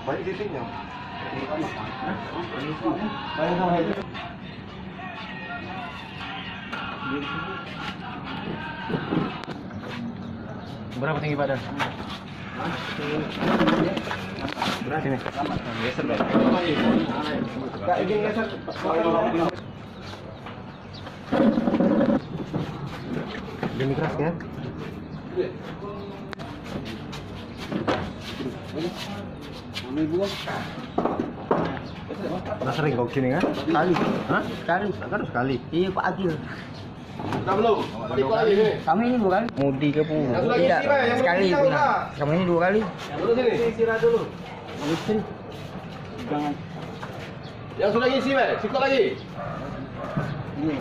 Banyak titiknya. Berapa tinggi badan? Berapa ini? Geser, Bang. Kak, ini geser. Demi keras ya? Nah, sering kau sini kan? Sekali. Hah? Sekali. Kan sekali. Iya Pak Agil. Udah belum? Ikut lagi nih. Kami ini 2 kali. Mudi ke pun. Yang lagi Tidak. istirahat, yang Sekali lagi pun. istirahat. Kami ini 2 kali. Dulu sini. Istirahat dulu. Istri. Jangan. Yang sudah ngisi, Pak. Sikut lagi. Ini.